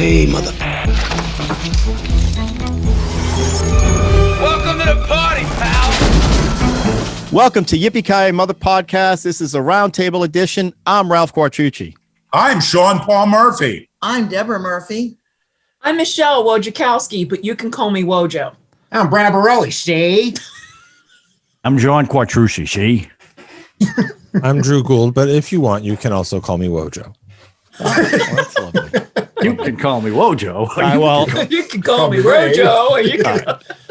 Yippee-Ki-Yay, mother. Welcome to the party, pal. Welcome to Yippee-Ki-Yay Mother Podcast. This is a roundtable edition. I'm Ralph Quartucci. I'm Sean Paul Murphy. I'm Deborah Murphy. I'm Michelle Wojciechowski, but you can call me Wojo. I'm Brad Borelli, see? I'm John Quartucci, see? I'm Drew Gould, but if you want, you can also call me Wojo. That's lovely. You can call me Wojo. You can call me Wojo. Or you can...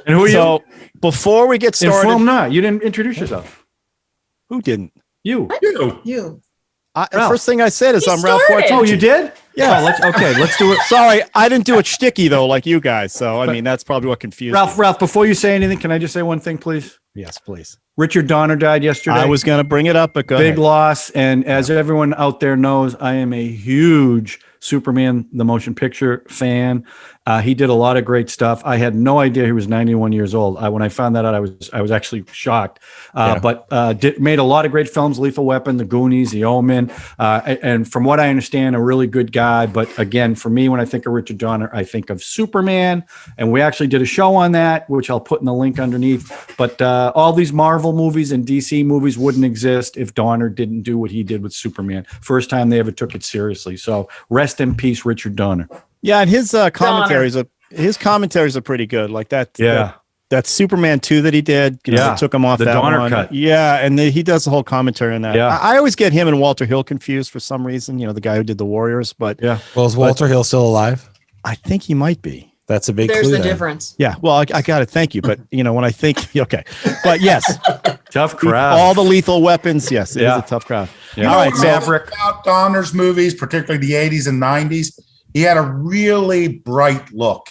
And who are so, before we get started... Inform not. You didn't introduce yourself. Who didn't? You. You. First thing I said is I'm Ralph Quartucci. Oh, you did? Yeah. Let's do it. Sorry, I didn't do it shticky, though, like you guys. So, I mean, that's probably what confused me. Ralph, before you say anything, can I just say one thing, please? Yes, please. Richard Donner died yesterday. I was going to bring it up, but go Big ahead. loss. And as everyone out there knows, I am a huge Superman, the motion picture fan. He did a lot of great stuff. I had no idea he was 91 years old. When I found that out, I was actually shocked. But made a lot of great films: Lethal Weapon, The Goonies, The Omen, and from what I understand, a really good guy. But again, for me, when I think of Richard Donner, I think of Superman, and we actually did a show on that, which I'll put in the link underneath. But all these Marvel movies and DC movies wouldn't exist if Donner didn't do what he did with Superman. First time they ever took it seriously. So rest in peace, Richard Donner. Yeah, and his commentaries are pretty good. Like that. Yeah. That Superman 2 that he did, it took him off the that Donner one. cut. Yeah, and he does the whole commentary on that. Yeah. I always get him and Walter Hill confused for some reason. You know, the guy who did the Warriors. But Yeah. Well, is Walter Hill still alive? I think he might be. That's a big There's clue the then. difference. Yeah. Well, I got it. Thank you. But when I think, okay, but yes, Tough crowd. all the Lethal Weapons. Yes, it is a tough crowd. Yeah. All right, Maverick. About Donner's movies, particularly the 80s and 90s, he had a really bright look.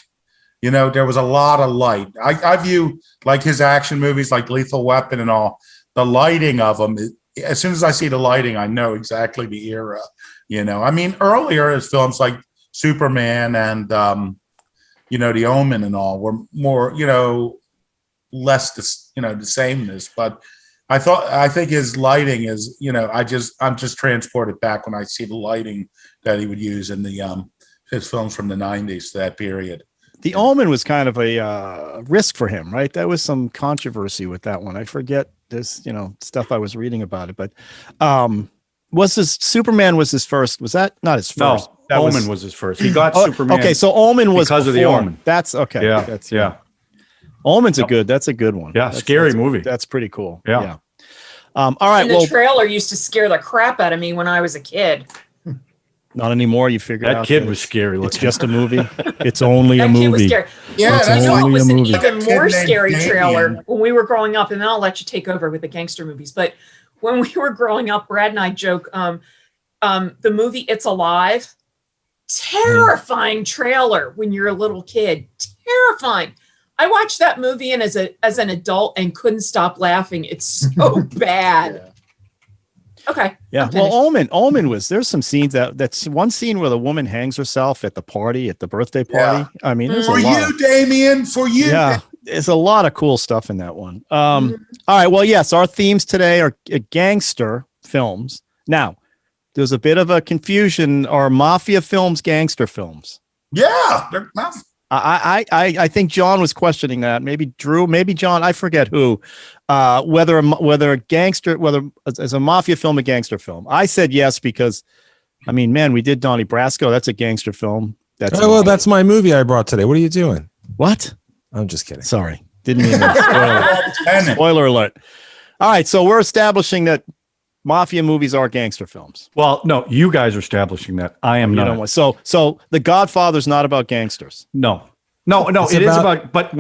You know, there was a lot of light. I view like his action movies like Lethal Weapon and all, the lighting of them. As soon as I see the lighting, I know exactly the era. You know, I mean, earlier his films like Superman and, The Omen and all were more, less, the sameness. But I think his lighting is, I'm just transported back when I see the lighting that he would use in the his films from the 90s, that period. The Omen was kind of a risk for him, right? There was some controversy with that one. I forget this, stuff I was reading about it, but Superman was his first? Was that not his first? No, Omen was his first. He got Superman. Okay, so Omen was because of the Omen. That's okay. Yeah, Omen's that's a good one. Yeah, scary movie. That's pretty cool. Yeah. All right. And the trailer used to scare the crap out of me when I was a kid. Not anymore. You figured out that kid was scary looking. It's just a movie. It's only That a movie. kid was scary. Yeah, You know what was an movie. even more scary Damien. trailer when we were growing up, and then I'll let you take over with the gangster movies. But when we were growing up, Brad and I joke, the movie It's Alive, terrifying trailer when you're a little kid. Terrifying. I watched that movie and as an adult and couldn't stop laughing. It's so bad. Okay. Yeah. Well, Omen was, there's some scenes that's one scene where the woman hangs herself at the birthday party. Yeah. I mean, there's for a lot you, Damien, for you. Yeah. There's a lot of cool stuff in that one. All right. Well, yes, our themes today are gangster films. Now, there's a bit of a confusion. Are mafia films gangster films? Yeah. They're mafia. I think John was questioning that. Maybe Drew, maybe John. I forget who. Whether as a mafia film, a gangster film. I said yes because, I mean, man, we did Donnie Brasco. That's a gangster film. That's my movie I brought today. What are you doing? What? I'm just kidding. Sorry, didn't mean to. Spoiler alert. All right, so we're establishing that mafia movies are gangster films. Well, no, you guys are establishing that. I am not. So The Godfather's not about gangsters. No, it is about. But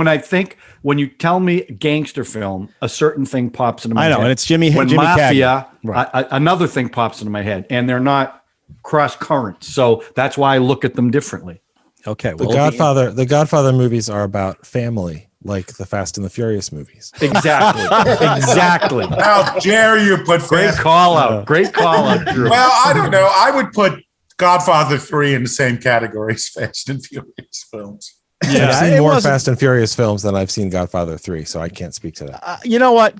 when you tell me gangster film, a certain thing pops into my head. I know, and it's Jimmy Mafia, right. Another thing pops into my head, and they're not cross currents. So that's why I look at them differently. Okay. Well, the Godfather movies are about family, like the Fast and the Furious movies. Exactly. How dare you put Great call out, Drew. Well, I don't know. I would put Godfather 3 in the same category as Fast and Furious films. Yeah, I've seen more Fast and Furious films than I've seen Godfather 3, so I can't speak to that. You know what?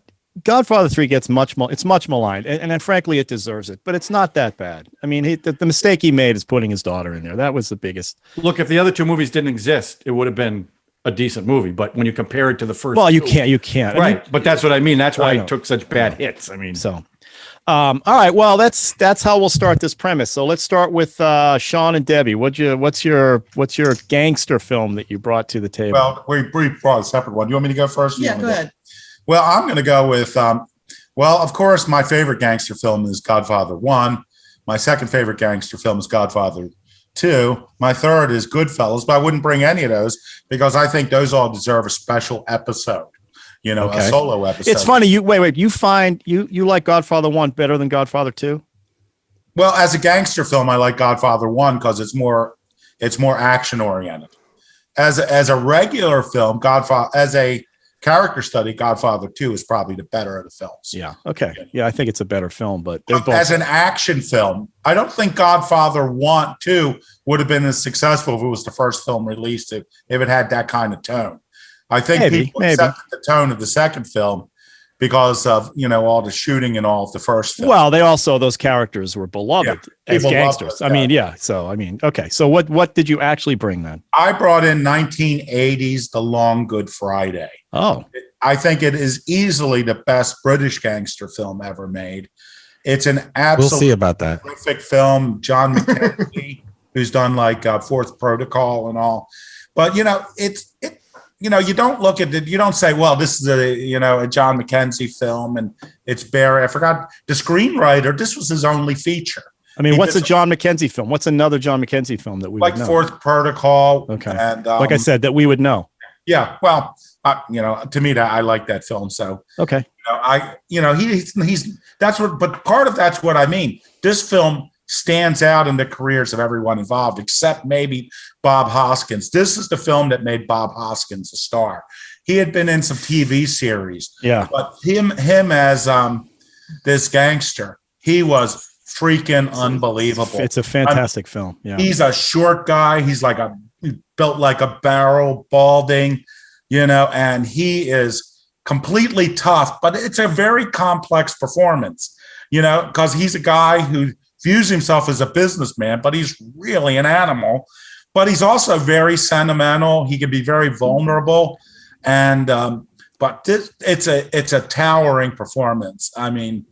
Godfather 3 gets it's much maligned, and then frankly, it deserves it. But it's not that bad. I mean, the mistake he made is putting his daughter in there. That was the biggest. Look, if the other two movies didn't exist, it would have been a decent movie. But when you compare it to the first, Well, you two, can't. right? I mean, but that's what I mean. That's why I it know. took such bad hits. I mean, so. All right. Well, that's how we'll start this premise. So let's start with Sean and Debbie. What's your gangster film that you brought to the table? Well, we brought a separate one. You want me to go first? Yeah, go ahead. Well, I'm going to go with, well, of course, my favorite gangster film is Godfather 1. My second favorite gangster film is Godfather 2. My third is Goodfellas, but I wouldn't bring any of those because I think those all deserve a special episode, a solo episode. It's funny. You find you like Godfather 1 better than Godfather 2? Well, as a gangster film, I like Godfather 1 because it's more action oriented. As a regular film, as a character study, Godfather 2 is probably the better of the films. Yeah. Okay. Yeah, I think it's a better film, but they're both. As an action film, I don't think Godfather 2 would have been as successful if it was the first film released, if it had that kind of tone. I think people accepted the tone of the second film because of, all the shooting and all of the first film. Well, those characters were beloved as gangsters. Okay. So what did you actually bring then? I brought in 1980s The Long Good Friday. Oh. I think it is easily the best British gangster film ever made. It's an absolute We'll see about that. terrific film. John McKenzie, who's done like Fourth Protocol and all. But, you don't look at it. You don't say, well, this is a John McKenzie film and it's Barry. I forgot the screenwriter. This was his only feature. I mean, what's a John McKenzie film? What's another John McKenzie film that we would know? Fourth Protocol. Okay. And like I said, that we would know. Yeah. Well, to me, I like that film. So, okay. But part of that's what I mean. This film stands out in the careers of everyone involved, except maybe Bob Hoskins. This is the film that made Bob Hoskins a star. He had been in some TV series. Yeah. But him as this gangster, he was freaking unbelievable. It's a fantastic film. Yeah. He's a short guy. He's built like a barrel, balding, and he is completely tough, but it's a very complex performance, because he's a guy who views himself as a businessman, but he's really an animal. But he's also very sentimental. He can be very vulnerable, and but it's a towering performance. I mean,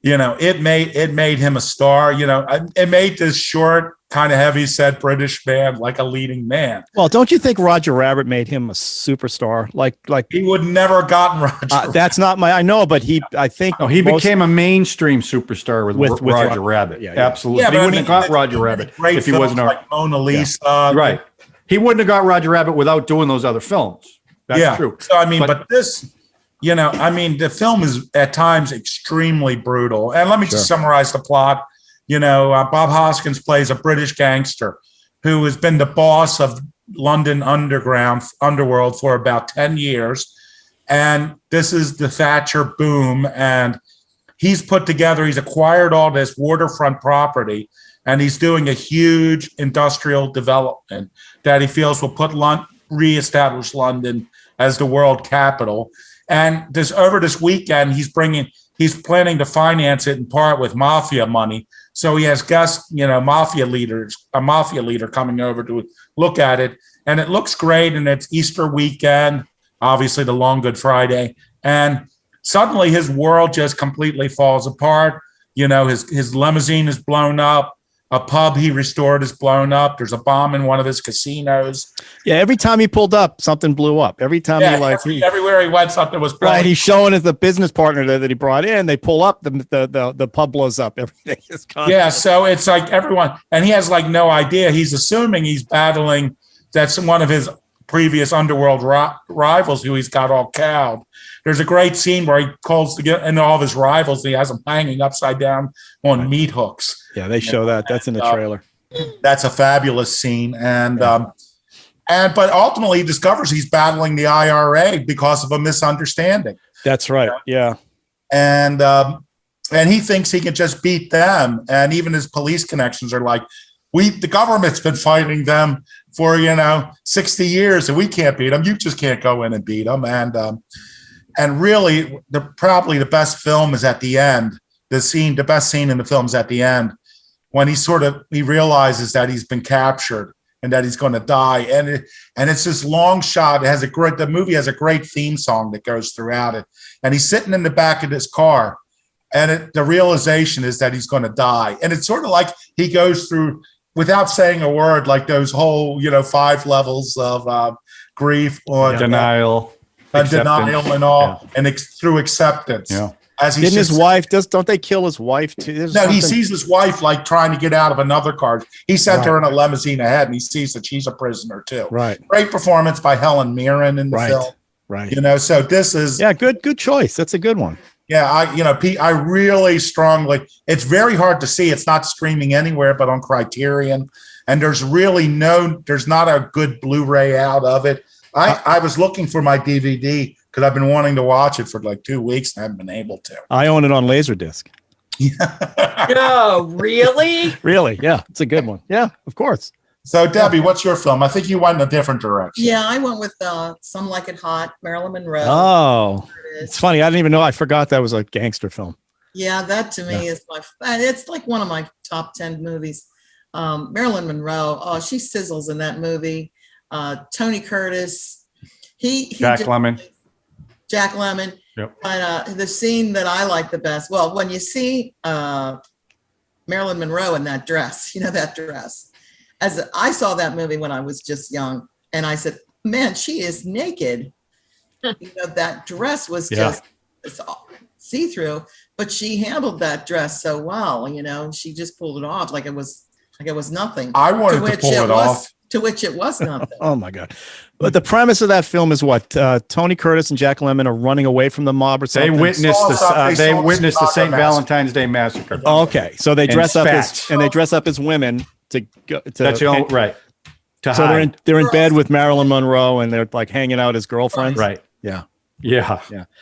it made him a star. It made this short, kind of heavy-set British man like a leading man. Well, don't you think Roger Rabbit made him a superstar? Like he would never have gotten Roger. That's not I know, but he became a mainstream superstar with Roger Rabbit. Yeah. Absolutely. Yeah, but he wouldn't have got Roger Rabbit if he wasn't like Mona Lisa. Yeah. Right. He wouldn't have got Roger Rabbit without doing those other films. That's true. So but this, the film is at times extremely brutal. And let me just summarize the plot. Bob Hoskins plays a British gangster who has been the boss of London underworld for about 10 years. And this is the Thatcher boom. And he's acquired all this waterfront property, and he's doing a huge industrial development that he feels will reestablish London as the world capital. And over this weekend, he's planning to finance it in part with mafia money. So he has guest, a mafia leader coming over to look at it. And it looks great. And it's Easter weekend, obviously the Long Good Friday. And suddenly his world just completely falls apart. His limousine is blown up. A pub he restored is blown up. There's a bomb in one of his casinos. Yeah, every time he pulled up, something blew up. Every time everywhere he went, something was blown. Right, he's showing as the business partner that he brought in. They pull up, the pub blows up. Everything is gone. Yeah, so it's like everyone, and he has no idea. He's assuming he's battling that's one of his previous underworld rivals who he's got all cowed. There's a great scene where he calls and all of his rivals. He has them hanging upside down on meat hooks. Yeah, they show that. That's in the trailer. That's a fabulous scene, but ultimately he discovers he's battling the IRA because of a misunderstanding. That's right. Yeah, and he thinks he can just beat them, and even his police connections are like, the government's been fighting them for 60 years, and we can't beat them. You just can't go in and beat them, and and really, probably the best film is at the end. The best scene in the film is at the end when he realizes that he's been captured and that he's going to die. And it's this long shot. The movie has a great theme song that goes throughout it. And he's sitting in the back of his car, and the realization is that he's going to die. And it's sort of like he goes through, without saying a word, like those whole, 5 levels of grief or denial, denial and all, and through acceptance. Yeah. As he Didn't his sits- wife, don't they kill his wife too? There's No, he something- sees his wife like trying to get out of another car. He sent her in a limousine ahead, and he sees that she's a prisoner too. Right. Great performance by Helen Mirren in the Right. film. Right. So this is Good choice. That's a good one. Pete, I really strongly. It's very hard to see. It's not streaming anywhere but on Criterion, and there's not a good Blu-ray out of it. I was looking for my DVD because I've been wanting to watch it for like 2 weeks and haven't been able to. I own it on Laserdisc. No, really? Really? Yeah, it's a good one. Yeah, of course. So Debbie, what's your film? I think you went in a different direction. Yeah, I went with Some Like It Hot, Marilyn Monroe. Oh, There it is. it's funny. I didn't even know. I forgot that was a gangster film. Yeah, that to me is it's like one of my top 10 movies. Marilyn Monroe, oh, she sizzles in that movie. Tony Curtis, Jack Lemmon. Jack Lemmon. Yep. And the scene that I like the best, well, when you see Marilyn Monroe in that dress, that dress. As I saw that movie when I was just young, and I said, man, she is naked. That dress was just see-through, but she handled that dress so well. She just pulled it off like it was nothing. I wanted to pull it off. To which it was nothing. Oh my God! But the premise of that film is what? Tony Curtis and Jack Lemmon are running away from the mob or They something. witnessed They the saw St. the Valentine's Day massacre. Oh, okay, so they And dress up spat. as women to go to. That's right. To So hide. they're in bed with Marilyn Monroe and they're like hanging out as girlfriends. Right. Yeah. Yeah.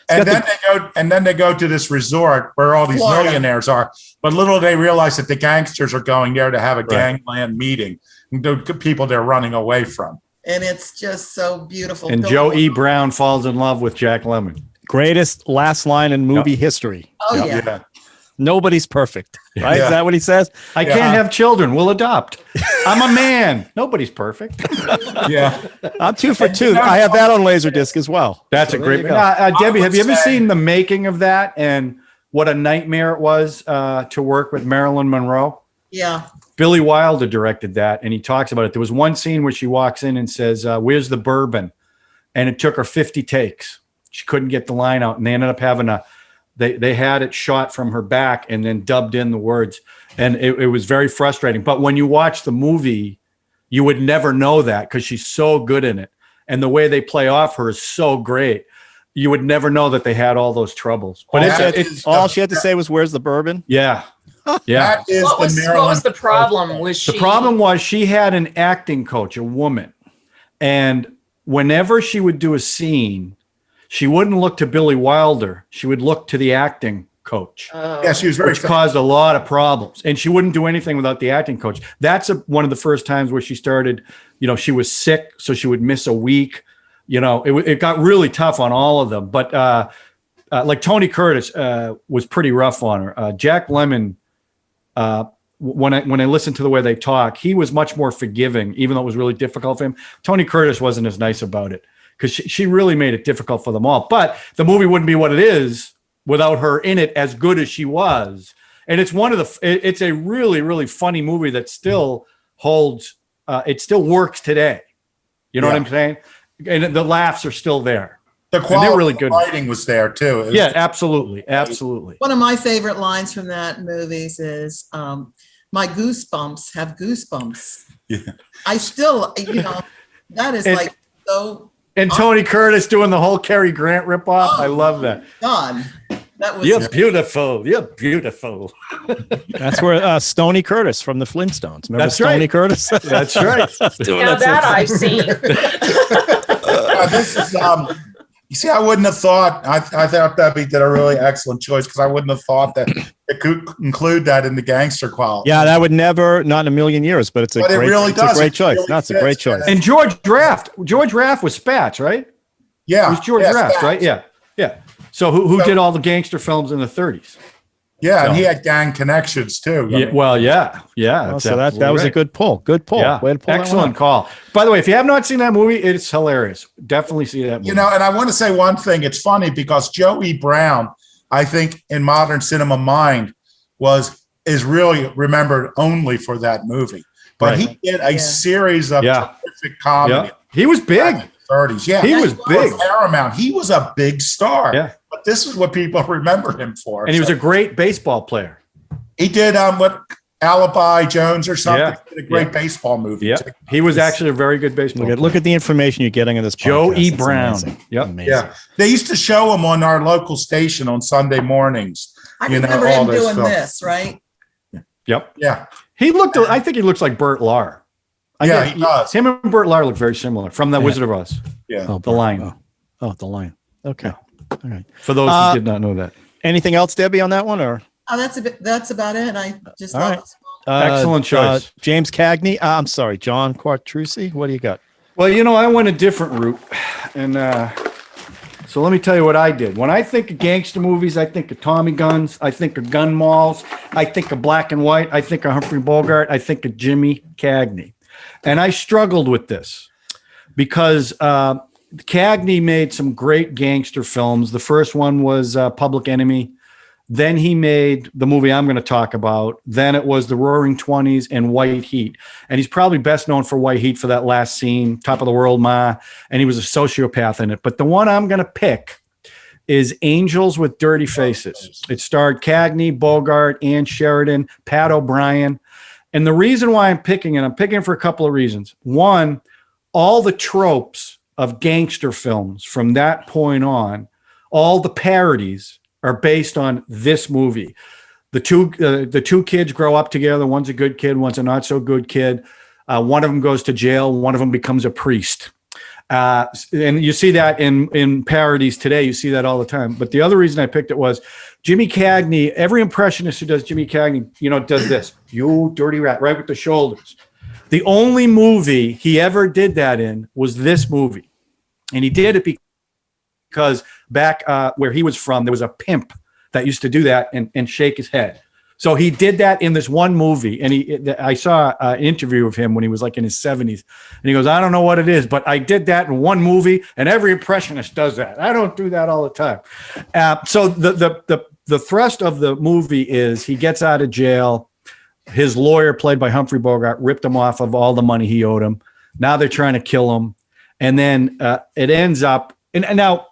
And then they go to this resort where all these Florida. millionaires are. But little do they realize that the gangsters are going there to have a gangland meeting. The people they're running away from. And it's just so beautiful. And Joe E. Brown falls in love with Jack Lemmon. Greatest last line in movie history. Oh, yeah. Nobody's perfect. Right? Yeah. Is that what he says? I can't have children. We'll adopt. I'm a man. Nobody's perfect. Yeah. I'm 2 for 2. I have that on Laserdisc as well. That's So a there great. you go. Debbie, have you ever say- seen the making of that and what a nightmare it was to work with Marilyn Monroe? Yeah. Billy Wilder directed that, and he talks about it. There was one scene where she walks in and says, "Where's the bourbon?" And it took her 50 takes. She couldn't get the line out, and they ended up having they had it shot from her back and then dubbed in the words, and it was very frustrating. But when you watch the movie, you would never know that because she's so good in it, and the way they play off her is so great. You would never know that they had all those troubles. But All she had to say was, "Where's the bourbon?" yeah. Yeah. That is What the was Marilyn. the problem? Was she The problem was she had an acting coach, a woman, and whenever she would do a scene, she wouldn't look to Billy Wilder. She would look to the acting coach, Yeah, she was very. which caused a lot of problems. And she wouldn't do anything without the acting coach. That's one of the first times where she started, she was sick, so she would miss a week. It got really tough on all of them. But like Tony Curtis was pretty rough on her. Jack Lemmon, when I listened to the way they talk, he was much more forgiving, even though it was really difficult for him. Tony Curtis wasn't as nice about it because she really made it difficult for them all. But the movie wouldn't be what it is without her in it, as good as she was. And it's it's a really, really funny movie that still holds. It still works today. You know what I'm saying? And the laughs are still there. The they're quality really of good. writing was there too. It was- Yeah, absolutely, absolutely. One of my favorite lines from that movies is, my goosebumps have goosebumps. Yeah. I still, that is And- like so, And Tony Curtis doing the whole Cary Grant ripoff. I love that. God, that was You're beautiful. You're beautiful. That's where Stoney Curtis from the Flintstones. Remember That's Stoney right. Curtis? That's right. now that I've seen? This is you see, I wouldn't have thought. I thought Debbie did a really excellent choice because I wouldn't have thought that it could include that in the gangster quality. Yeah, that would never, not in a million years, but it's a But it great, really it's does. a great It choice. really No, it's a great fits. choice. And George Raft was Spatz, right? Yeah, It was George yeah, Raft, Spatz. right? Yeah. Yeah. So who did all the gangster films in the 30s? Yeah, and So- he had gang connections too. I Yeah, mean, well, yeah. Oh, that's so that absolutely was a right. good pull. Good pull. Yeah, Way to pull that one excellent up. call. By the way, if you have not seen that movie, it's hilarious. Definitely see that movie. you know, and I want to say one thing. It's funny because Joey Brown, I think in modern cinema mind, is really remembered only for that movie. But Right. he did a Yeah. series of Yeah. terrific comedy. Yeah. He was big. in the 30s. Yeah. He was For big. Paramount. He was a big star. Yeah. But this is what people remember him for. And he was So a great baseball player. he did what Alibi Jones or something. Yeah. He did a great Yeah. baseball movie. Yeah. too. He was actually a very good baseball player. Look at the information you're getting in this Joe podcast. E. It's Brown. amazing. Yep. Amazing. Yeah. They used to show him on our local station on Sunday mornings. I You know, remember all him those doing films. this, right? Yep. Yeah. I think he looks like Burt Lahr. Yeah, he does. Him and Burt Lahr look very similar from The Yeah. Wizard of Oz. Yeah. Oh, The Lion. Oh, the line. Okay. All right. For those Uh, who did not know that. Anything else, Debbie, on that one? Or Oh, that's about it. I just All thought right. it was Excellent choice. James Cagney. I'm sorry, John Quattrucci. What do you got? Well, I went a different route. And so let me tell you what I did. When I think of gangster movies, I think of Tommy guns. I think of gun malls. I think of black and white. I think of Humphrey Bogart. I think of Jimmy Cagney. And I struggled with this because Cagney made some great gangster films. The first one was Public Enemy. Then he made the movie I'm going to talk about. Then it was The Roaring Twenties and White Heat. And he's probably best known for White Heat for that last scene, Top of the World, Ma. And he was a sociopath in it. But the one I'm going to pick is Angels with Dirty Faces. It starred Cagney, Bogart, Ann Sheridan, Pat O'Brien. And the reason why I'm picking it for a couple of reasons. One, all the tropes of gangster films from that point on, all the parodies are based on this movie. The two kids grow up together. One's a good kid, one's a not so good kid. One of them goes to jail. One of them becomes a priest. And you see that in parodies today. You see that all the time. But the other reason I picked it was Jimmy Cagney. Every impressionist who does Jimmy Cagney, does this. You dirty rat, right with the shoulders. The only movie he ever did that in was this movie. And he did it because back where he was from, there was a pimp that used to do that and shake his head. So he did that in this one movie. And I saw an interview of him when he was like in his 70s. And he goes, I don't know what it is, but I did that in one movie. And every impressionist does that. I don't do that all the time. So the thrust of the movie is he gets out of jail. His lawyer, played by Humphrey Bogart, ripped him off of all the money he owed him. Now they're trying to kill him. And then it ends up, and now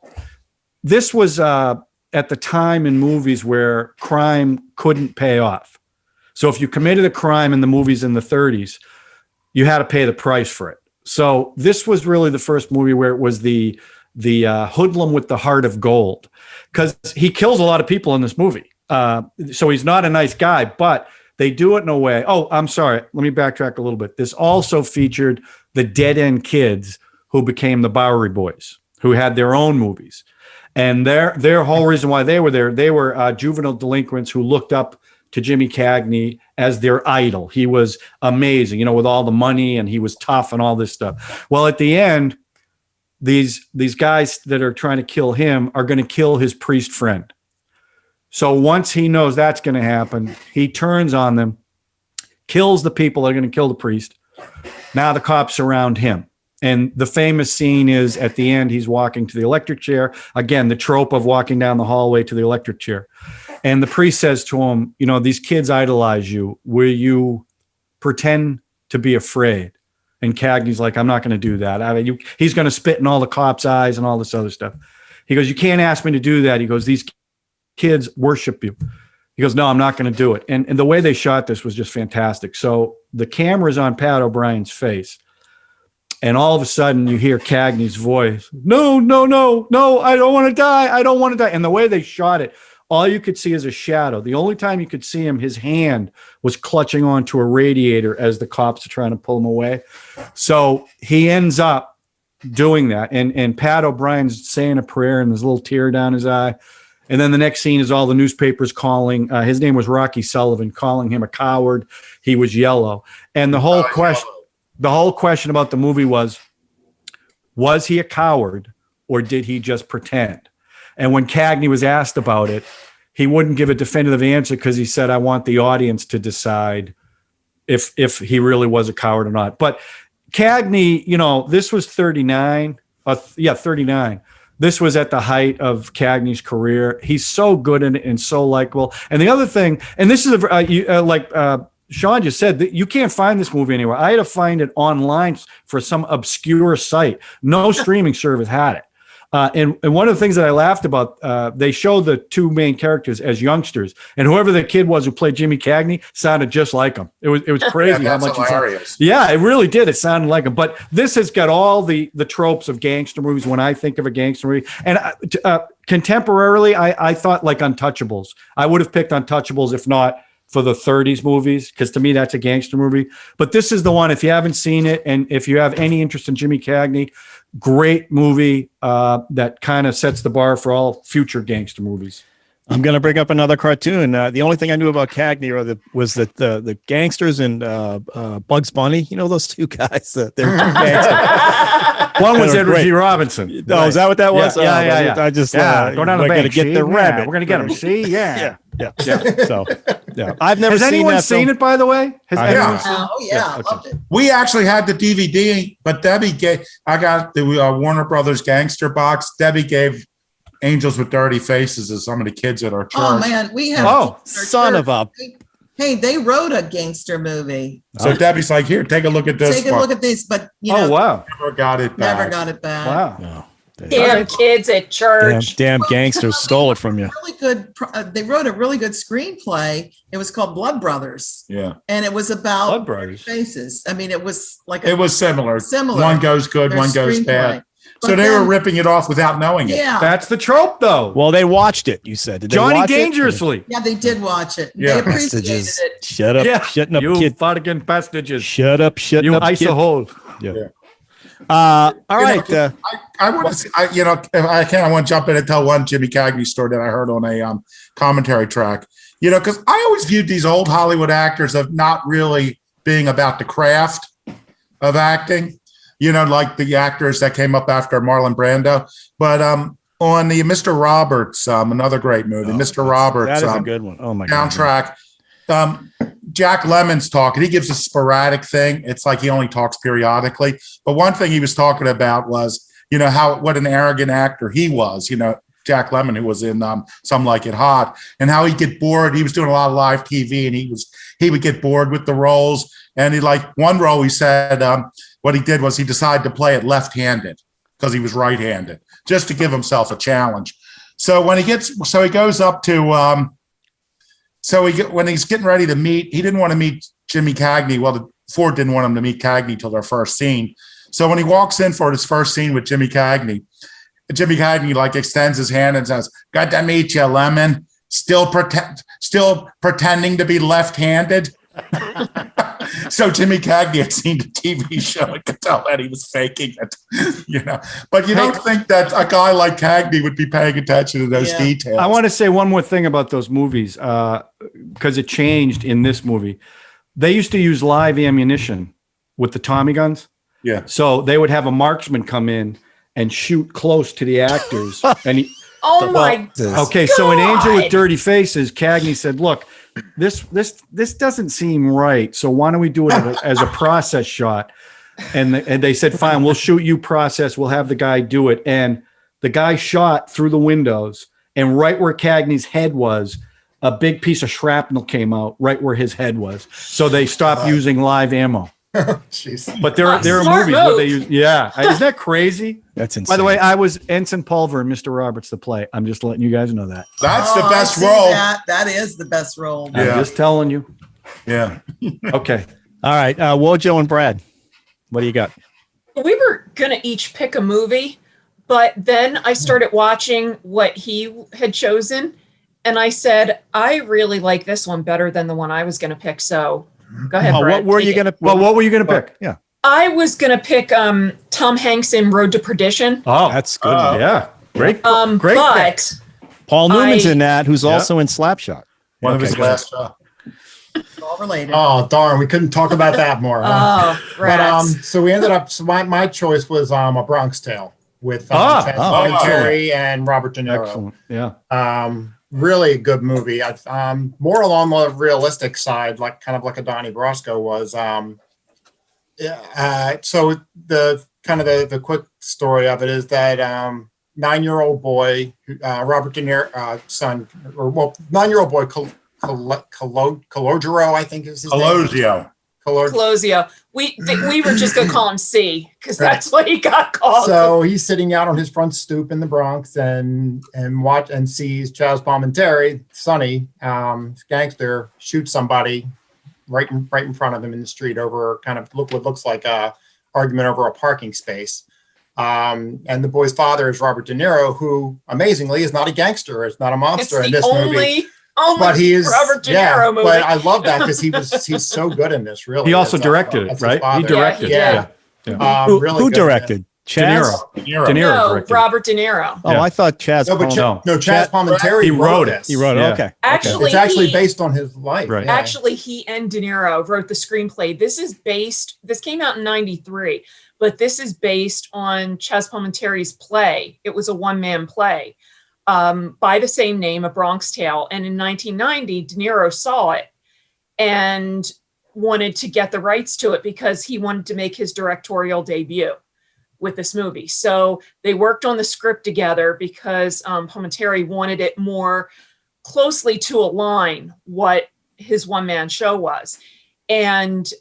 this was at the time in movies where crime couldn't pay off. So if you committed a crime in the movies in the 30s, you had to pay the price for it. So this was really the first movie where it was the hoodlum with the heart of gold, because he kills a lot of people in this movie. So he's not a nice guy, but they do it in a way. Oh, I'm sorry. Let me backtrack a little bit. This also featured the Dead End Kids, who became the Bowery Boys, who had their own movies. And their whole reason why they were there, they were juvenile delinquents who looked up to Jimmy Cagney as their idol. He was amazing, with all the money, and he was tough and all this stuff. Well, at the end, these guys that are trying to kill him are going to kill his priest friend. So once he knows that's going to happen, he turns on them, kills the people that are going to kill the priest. Now the cops surround him. And the famous scene is at the end, he's walking to the electric chair. Again, the trope of walking down the hallway to the electric chair. And the priest says to him, these kids idolize you. Will you pretend to be afraid? And Cagney's like, I'm not going to do that. He's going to spit in all the cops' eyes and all this other stuff. He goes, you can't ask me to do that. He goes, these kids worship you. He goes, no, I'm not going to do it. And the way they shot this was just fantastic. So the camera's on Pat O'Brien's face. And all of a sudden you hear Cagney's voice. No, I don't want to die. I don't want to die. And the way they shot it, all you could see is a shadow. The only time you could see him, his hand was clutching onto a radiator as the cops are trying to pull him away. So he ends up doing that. And Pat O'Brien's saying a prayer and there's a little tear down his eye. And then the next scene is all the newspapers calling. His name was Rocky Sullivan, calling him a coward. He was yellow. And the whole question about the movie was he a coward or did he just pretend? And when Cagney was asked about it, he wouldn't give a definitive answer because he said, I want the audience to decide if he really was a coward or not. But Cagney, you know, this was 39. 39. This was at the height of Cagney's career. He's so good in it and so likable. And the other thing, and this is like Sean just said, that you can't find this movie anywhere. I had to find it online for some obscure site. No streaming service had it. And one of the things that I laughed about, they showed the two main characters as youngsters, and whoever the kid was who played Jimmy Cagney sounded just like him. It was crazy how much. Hilarious. Yeah, it really did. It sounded like him. But this has got all the tropes of gangster movies. When I think of a gangster movie, and contemporarily, I thought like Untouchables. I would have picked Untouchables if not for the 30s movies, because to me that's a gangster movie. But this is the one. If you haven't seen it, and if you have any interest in Jimmy Cagney, great movie that kind of sets the bar for all future gangster movies. I'm going to bring up another cartoon. The only thing I knew about Cagney was that the gangsters and Bugs Bunny. You know those two guys. They're gangsters. One was Edward G. Robinson. Oh, is that what that was? Yeah. I just go down the we're bank. going to get the rabbit. We're going to get him. See, yeah. So, yeah, I've never Has seen anyone that seen film. it, by the way? Has I anyone have. seen it? Oh yeah, I okay. loved it. We actually had the DVD, but Debbie gave. I got the Warner Brothers Gangster box. Debbie gave Angels with Dirty Faces to some of the kids at our church. Oh man, we have. Oh, son of a. Hey, they wrote a gangster movie. So Debbie's like, here, take a look at this. Take a one. look at this, but you know, wow. Never got it back. never got it back. Wow. No. Damn kids at church. Damn gangsters stole it from you. Really good. They wrote a really good screenplay. It was called Blood Brothers, Yeah, and it was about Blood Brothers. faces. I mean, it was like it was similar. Similar. One goes good, their one goes screenplay. bad. But So they were then- ripping it off without knowing it. Yeah, That's the trope, though. Well, they watched it. You said did they Johnny watch it? Dangerously. yeah, they did watch it. Yeah. They appreciated Vestiges. it. Shut up, Yeah. shutting up, You kid. fucking passages. Shut up, shutting You up, ice kid. a hole. All right. I want to see, if I can, I want to jump in and tell one Jimmy Cagney story that I heard on a commentary track. Because I always viewed these old Hollywood actors of not really being about the craft of acting. Like the actors that came up after Marlon Brando. But on the Mr. Roberts, another great movie, Mr. Roberts, That is a good one. Oh my god. soundtrack. Jack Lemmon's talking. He gives a sporadic thing. It's like he only talks periodically. But one thing he was talking about was, what an arrogant actor he was. Jack Lemmon, who was in Some Like It Hot, and how he'd get bored. He was doing a lot of live TV, and he would get bored with the roles. And one role, he said, what he did was he decided to play it left-handed because he was right-handed, just to give himself a challenge. So when he goes up to, when he's getting ready to meet, he didn't want to meet Jimmy Cagney. Well, Ford didn't want him to meet Cagney till their first scene. So when he walks in for his first scene with Jimmy Cagney extends his hand and says, "Good to meet you, Lemon. Still pretending to be left-handed." So Jimmy Cagney had seen the TV show and could tell that he was faking it, But you don't think that a guy like Cagney would be paying attention to those details. I want to say one more thing about those movies because it changed in this movie. They used to use live ammunition with the Tommy guns. Yeah. So they would have a marksman come in and shoot close to the actors. And Oh my okay, so in Angel with God. Dirty Faces, Cagney said, "Look, this doesn't seem right. So why don't we do it as a process shot?" And they said, "Fine, we'll shoot you process. We'll have the guy do it." And the guy shot through the windows, and right where Cagney's head was, a big piece of shrapnel came out right where his head was. So they stopped using live ammo. Jeez. But there are Smart movies where move. they use. Yeah, isn't that crazy? That's insane. By the way, I was Ensign Pulver in Mr. Roberts the play. I'm just letting you guys know that. That's the Oh, I best see role. That is the best role. Yeah. I'm just telling you. Yeah. Okay. all right. Wojo and Brad, what do you got? We were going to each pick a movie, but then I started watching what he had chosen. And I said, I really like this one better than the one I was going to pick. So go ahead, Oh, Brad. what were take you it. going to? Well, what were you going to pick? Yeah, I was going to pick Tom Hanks in Road to Perdition. Oh, that's good. yeah. Great. Great pick. But Paul Newman's I- in that, who's Yeah. also in Slapshot. One of his Okay. last. It's all related. Oh, darn. We couldn't talk about that more. huh? oh, rats. So we ended up, so my choice was A Bronx Tale. with Ah, Chaz oh. Palminteri and Robert De Niro. Excellent. Yeah. Really a good movie. More along the realistic side, like kind of like a Donnie Brasco was. So the quick story of it is that 9-year-old boy, Robert De Niro's son, 9-year-old boy, Calogero, I think is his name. Colosio. We were just gonna call him C because that's what he got called. So he's sitting out on his front stoop in the Bronx and sees Chaz Palminteri, Sonny, Gangster, shoot somebody right in front of him in the street over what looks like a argument over a parking space. And the boy's father is Robert De Niro, who amazingly is not a gangster, is not a monster in this movie. But he is Robert De Niro movie. But I love that because he's so good in this. Really, He also directed it, right? He directed. Yeah. Who directed? Chaz? De Niro directed. Robert De Niro. Oh, I thought Chaz. Chaz Palminteri He wrote it. He wrote it. Yeah. Okay. Actually, it's actually based on his life. Right. Yeah. Actually, he and De Niro wrote the screenplay. This came out in 93, but this is based on Chaz Palminteri's play. It was a one-man play by the same name, A Bronx Tale. And in 1990, De Niro saw it and wanted to get the rights to it because he wanted to make his directorial debut with this movie. So they worked on the script together because Palminteri wanted it more closely to align what his one-man show was. And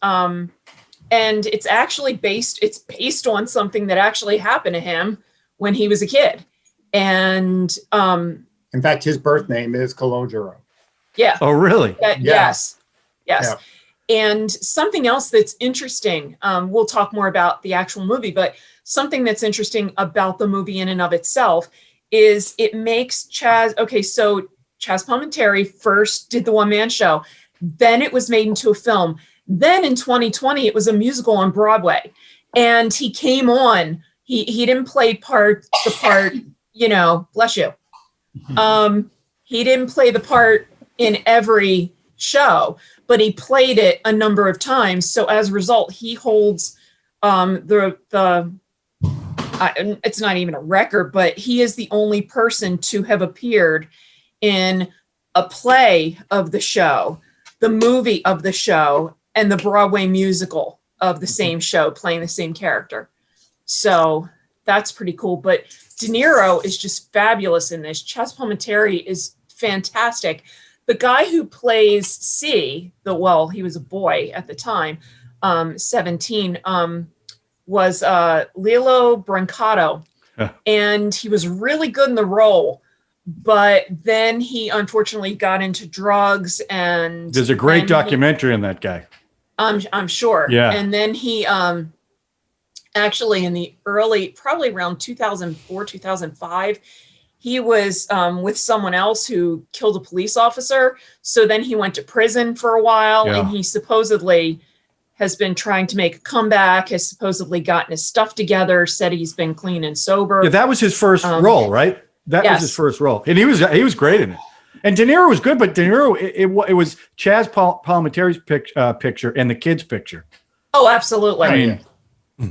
it's actually based on something that actually happened to him when he was a kid. And in fact, his birth name is Calogero. Yeah. Oh, really? Yes. Yeah. And something else that's interesting, we'll talk more about the actual movie, but something that's interesting about the movie in and of itself is it makes Chaz, okay, so Chaz Palminteri first did the one-man show, then it was made into a film. Then in 2020, it was a musical on Broadway. And he came on, he didn't play the part, bless you. He didn't play the part in every show, but he played it a number of times. So as a result, he holds it's not even a record, but he is the only person to have appeared in a play of the show, the movie of the show, and the Broadway musical of the same show, playing the same character. So that's pretty cool. But De Niro is just fabulous in this. Chaz Palminteri is fantastic. The guy who plays C, he was a boy at the time, 17, was Lilo Brancato. Yeah. And he was really good in the role. But then he unfortunately got into drugs and there's a great documentary on that guy. I'm sure. Yeah. And then he actually in the early, probably around 2004, 2005, he was with someone else who killed a police officer. So then he went to prison for a while and he supposedly has been trying to make a comeback, has supposedly gotten his stuff together, said he's been clean and sober. Yeah, that was his first role, right? That was his first role. And he was great in it. And De Niro was good, but De Niro, it was Chaz Palminteri's picture and the kid's picture. Oh, absolutely. I mean,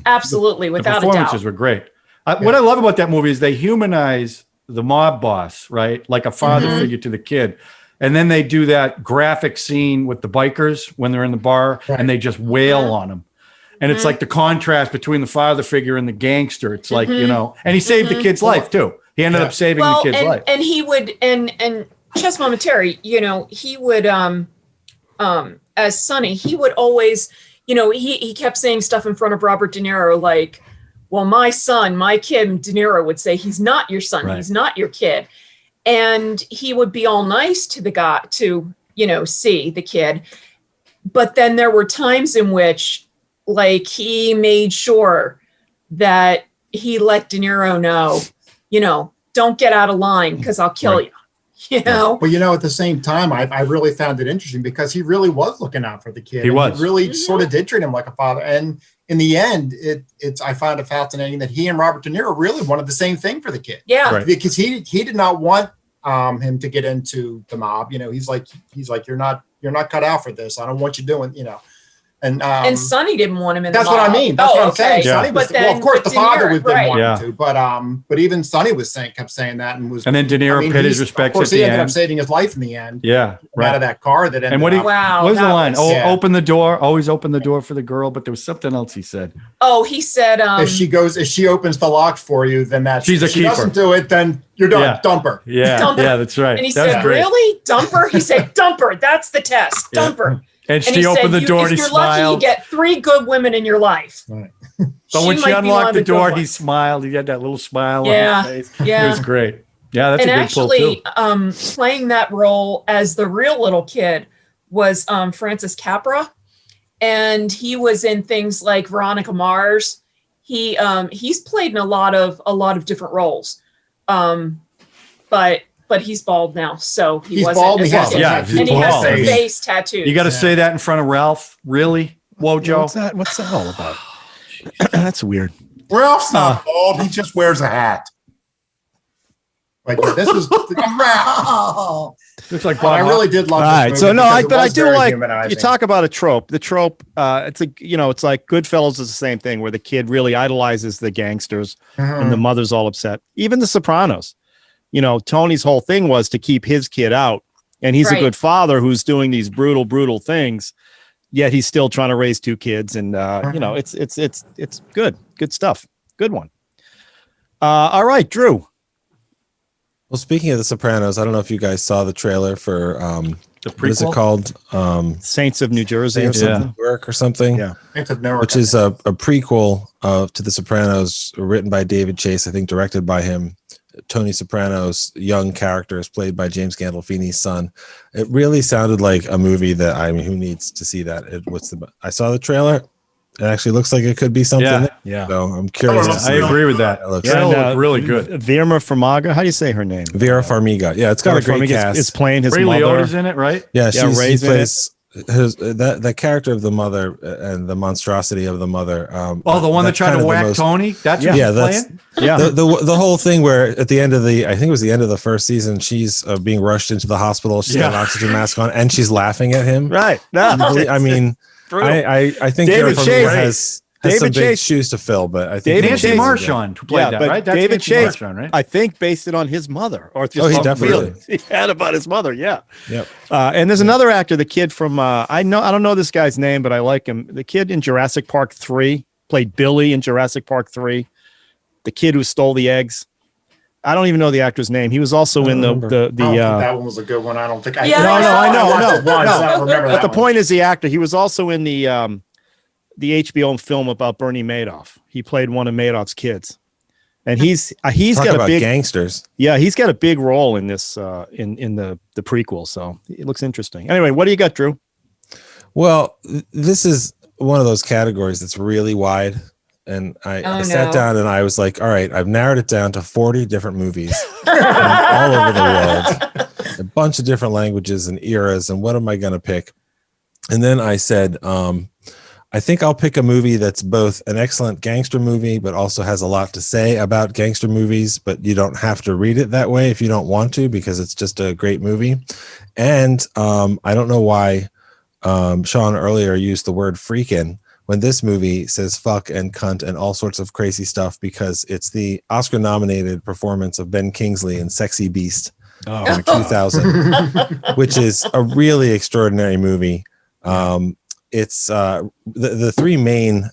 absolutely, without a doubt. The performances were great. What I love about that movie is they humanize the mob boss, right? Like a father figure to the kid. And then they do that graphic scene with the bikers when they're in the bar and they just wail on him. And it's like the contrast between the father figure and the gangster. It's like, and he saved the kid's life too. He ended up saving the kid's life. And he would, and Chaz Palminteri, he would, as Sonny, he would always, he kept saying stuff in front of Robert De Niro, like, well, my son, my kid, De Niro would say, he's not your son. He's not your kid. And he would be all nice to the guy, to, see the kid. But then there were times in which, like, he made sure that he let De Niro know, don't get out of line because I'll kill you. But at the same time, I really found it interesting because he really was looking out for the kid. He was. He really sort of did treat him like a father. And in the end, I found it fascinating that he and Robert De Niro really wanted the same thing for the kid. Yeah. Right. Because he did not want him to get into the mob. He's like, you're not cut out for this. I don't want you doing, And Sonny didn't want him in. That's the what I mob. mean. That's Oh, what I'm saying. okay. Sonny was, But then, well, of course, the De father Niro, was didn't right. want him to, but even Sonny kept saying that and was. And then De Niro paid his respects Of course, at he the ended up end. saving his life in the end. Yeah, Out of that car that ended And what he, up. Wow, what was the that line? was- Oh, Yeah. open the door. Always open the door for the girl. But there was something else he said. Oh, he said, if she opens the lock for you, then that's She's a if she keeper. doesn't do it, then you're done. Yeah. Dump her. Yeah, Dump her. yeah, that's right. and he That's said, great. really? Dumper? He said, dumper. That's the test. Yeah. Dumper. And And she he opened said, the door if and he you're lucky, you smiled. get 3 good women in your life. Right. But when she might be one unlocked of the good door, he ones. smiled. He had that little smile Yeah, on his face. yeah. It was great. Yeah, that's And a good actually, pull too. playing that role as the real little kid was Francis Capra, and he was in things like Veronica Mars. He's played in a lot of different roles, but he's bald now, so he He's wasn't. bald, as he has well. Yeah, tattoos. and he has bald. the I mean, face tattoos. You got to Yeah. say that in front of Ralph? Really? Wojo? What's that all about? That's weird. Ralph's not bald. He just wears a hat. But yeah, this was. Oh, Looks like I Bob. really did love. All this right, movie so no, because it but I was do very like humanizing. you talk about a trope. The trope, it's like Goodfellas is the same thing where the kid really idolizes the gangsters and the mother's all upset. Even The Sopranos, Tony's whole thing was to keep his kid out, and he's a Right. good father who's doing these brutal things, yet he's still trying to raise 2 kids, and it's good stuff. Good one. All right, Drew. Well, speaking of The Sopranos, I don't know if you guys saw the trailer for The what is it prequel? called? Saints of New Jersey Saints or of something. New York or something. Yeah. Which is a prequel to The Sopranos, written by David Chase, I think directed by him. Tony Soprano's young character is played by James Gandolfini's son. It really sounded like a movie that, I mean, who needs to see that? I saw the trailer. It actually looks like it could be something. Yeah. Yeah. So I'm curious. to I see agree with that. It looks Trailer like. looked really good. Verma Farmiga. How do you say her name? Vera Farmiga. Yeah, it's got a Vera great Farmiga cast. is playing his Ray mother. Liotta's in it, right? Yeah, Yeah, she Ray's in plays the character of the mother and the monstrosity of the mother. Oh, the one that that's tried kind to of the whack most- Tony? That's Yeah. what Yeah, he's that's playing? Yeah. the whole thing where at the end of I think it was the end of the first season, she's being rushed into the hospital. She's got an Yeah. oxygen mask on, and she's laughing at him. Right. I mean, I think David Vera Farmiga Chase- has David some big Chase- shoes to fill, but I think David Nancy Chase- Marchand who played that, but right? That's David Nancy Chase, Marchand, right? I think, based it on his mother, or just Oh, he some definitely feelings he had about his mother. Yeah. Yep. And there's another actor, the kid from I don't know this guy's name, but I like him. The kid in Jurassic Park 3 played Billy in Jurassic Park 3. The kid who stole the eggs. I don't even know the actor's name. He was also in I don't think the that one was a good one. I don't think I. Yeah, no, I know, I watched no, it once, no. I don't remember But that the one. point is the actor. He was also in the HBO film about Bernie Madoff. He played one of Madoff's kids, and he's Talk got a about big gangsters. yeah, he's got a big role in this in the prequel. So it looks interesting. Anyway, what do you got, Drew? Well, this is one of those categories that's really wide. And I sat down and I was like, all right, I've narrowed it down to 40 different movies all over the world, a bunch of different languages and eras. And what am I going to pick? And then I said, I think I'll pick a movie that's both an excellent gangster movie, but also has a lot to say about gangster movies, but you don't have to read it that way if you don't want to, because it's just a great movie. And I don't know why Sean earlier used the word freakin' when this movie says fuck and cunt and all sorts of crazy stuff, because it's the Oscar nominated performance of Ben Kingsley in Sexy Beast in 2000, which is a really extraordinary movie. It's the 3 main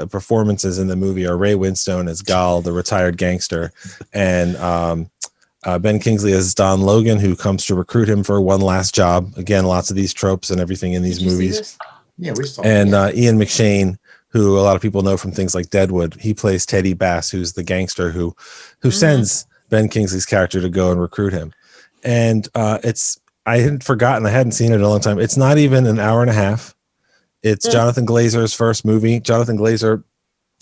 performances in the movie are Ray Winstone as Gal, the retired gangster, and Ben Kingsley as Don Logan, who comes to recruit him for one last job. Again, lots of these tropes and everything in these movies. Yeah, we saw. And Ian McShane, who a lot of people know from things like Deadwood, he plays Teddy Bass, who's the gangster who sends Ben Kingsley's character to go and recruit him. And I had forgotten, I hadn't seen it in a long time. It's not even an hour and a half. It's Jonathan Glazer's first movie. Jonathan Glazer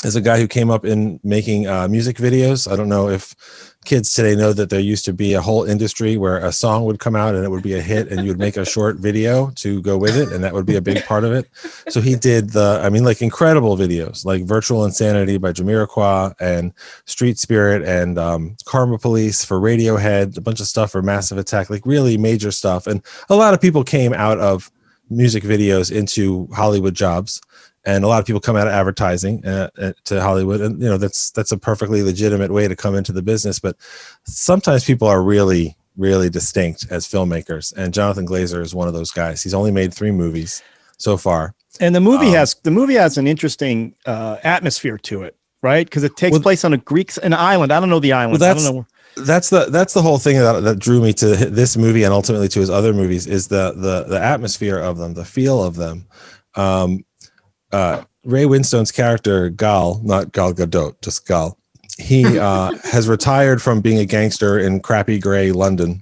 is a guy who came up in making music videos. I don't know if kids today know that there used to be a whole industry where a song would come out and it would be a hit and you would make a short video to go with it. And that would be a big part of it. So he did incredible videos like Virtual Insanity by Jamiroquai and Street Spirit and Karma Police for Radiohead, a bunch of stuff for Massive Attack, like really major stuff. And a lot of people came out of music videos into Hollywood jobs. And a lot of people come out of advertising to Hollywood, and that's a perfectly legitimate way to come into the business. But sometimes people are really, really distinct as filmmakers, and Jonathan Glazer is one of those guys. He's only made 3 movies so far, and the movie has an interesting atmosphere to it, right? Because it takes place on an island. I don't know the island. I don't know. That's the whole thing that drew me to this movie and ultimately to his other movies is the atmosphere of them, the feel of them. Ray Winstone's character Gal, not Gal Gadot, just Gal. He has retired from being a gangster in crappy gray London,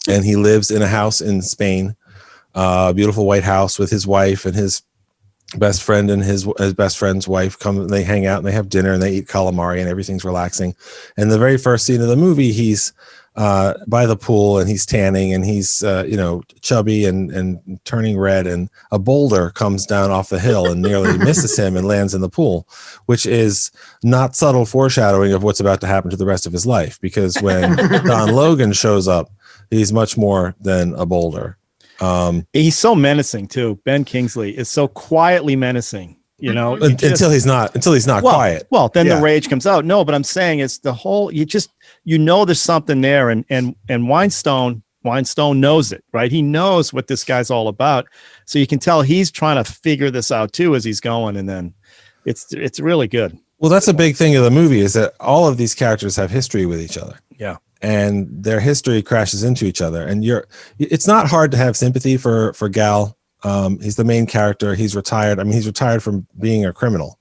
and he lives in a house in Spain, a beautiful white house with his wife and his best friend and his best friend's wife come, and they hang out and they have dinner and they eat calamari and everything's relaxing. And the very first scene of the movie, he's by the pool and he's tanning and he's chubby and turning red, and a boulder comes down off the hill and nearly misses him and lands in the pool, which is not subtle foreshadowing of what's about to happen to the rest of his life, because when Don Logan shows up, he's much more than a boulder. He's so menacing too. Ben Kingsley is so quietly menacing, until he's not quiet. Well, then the rage comes out. No, but I'm saying it's the whole, there's something there, and Weinstein knows it, right? He knows what this guy's all about. So you can tell he's trying to figure this out too as he's going, and then it's really good. Well, that's a big thing of the movie, is that all of these characters have history with each other. Yeah. And their history crashes into each other. And it's not hard to have sympathy for Gal. He's the main character. He's retired. I mean, he's retired from being a criminal,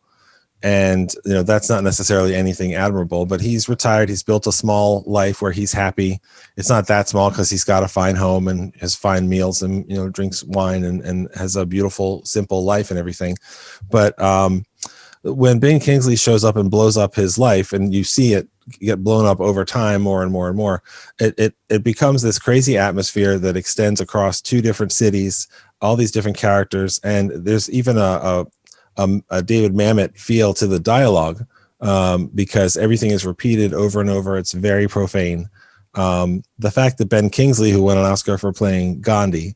and that's not necessarily anything admirable, but he's retired. He's built a small life where he's happy. It's not that small because he's got a fine home and has fine meals and, drinks wine and has a beautiful, simple life and everything. But when Ben Kingsley shows up and blows up his life, and you see it get blown up over time more and more and more, it becomes this crazy atmosphere that extends across 2 different cities, all these different characters, and there's even a David Mamet feel to the dialogue, because everything is repeated over and over. It's very profane. The fact that Ben Kingsley, who won an Oscar for playing Gandhi,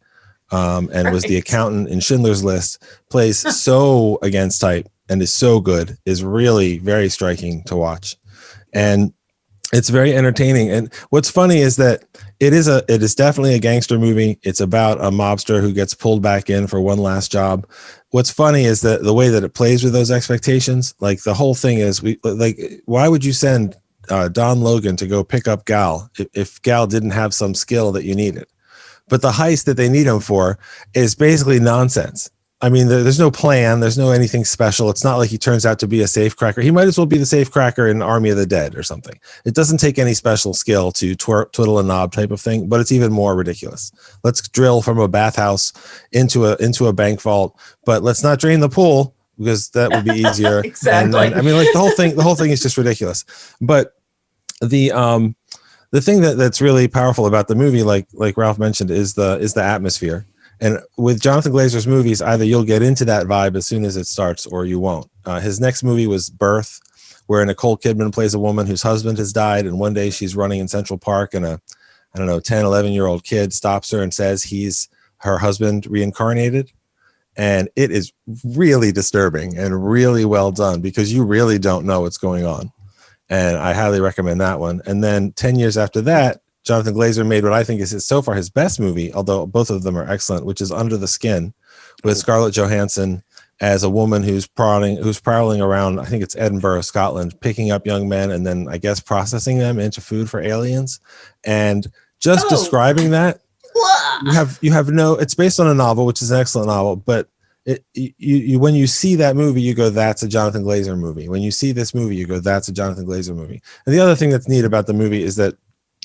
and was the accountant in Schindler's List, plays so against type and is so good, is really very striking to watch. And it's very entertaining. And what's funny is that it is definitely a gangster movie. It's about a mobster who gets pulled back in for one last job. What's funny is that the way that it plays with those expectations, like the whole thing is, why would you send Don Logan to go pick up Gal if Gal didn't have some skill that you needed? But the heist that they need him for is basically nonsense. I mean, there's no plan. There's no anything special. It's not like he turns out to be a safecracker. He might as well be the safecracker in Army of the Dead or something. It doesn't take any special skill to twiddle a knob type of thing, but it's even more ridiculous. Let's drill from a bathhouse into a bank vault, but let's not drain the pool because that would be easier. Exactly. And, I mean, like the whole thing is just ridiculous. But the thing that's really powerful about the movie, like Ralph mentioned, is the atmosphere. And with Jonathan Glazer's movies, either you'll get into that vibe as soon as it starts or you won't. His next movie was Birth, where Nicole Kidman plays a woman whose husband has died. And one day she's running in Central Park and a 10, 11-year-old kid stops her and says he's her husband reincarnated. And it is really disturbing and really well done because you really don't know what's going on. And I highly recommend that one. And then 10 years after that, Jonathan Glazer made what I think is so far his best movie, although both of them are excellent, which is Under the Skin, with Scarlett Johansson as a woman who's prowling around, I think it's Edinburgh, Scotland, picking up young men and then I guess processing them into food for aliens. And just describing that, it's based on a novel, which is an excellent novel, but when you see that movie, you go, that's a Jonathan Glazer movie. When you see this movie, you go, that's a Jonathan Glazer movie. And the other thing that's neat about the movie is that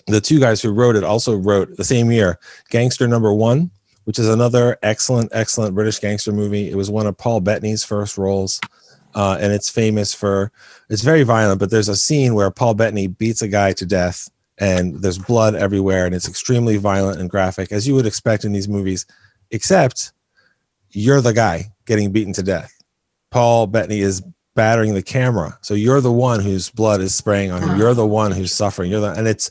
the 2 guys who wrote it also wrote the same year Gangster #1, which is another excellent British gangster movie. It was one of Paul Bettany's first roles, and it's famous it's very violent, but there's a scene where Paul Bettany beats a guy to death and there's blood everywhere and it's extremely violent and graphic, as you would expect in these movies, except you're the guy getting beaten to death. Paul Bettany is battering the camera, so you're the one whose blood is spraying on him. You're the one who's suffering. And it's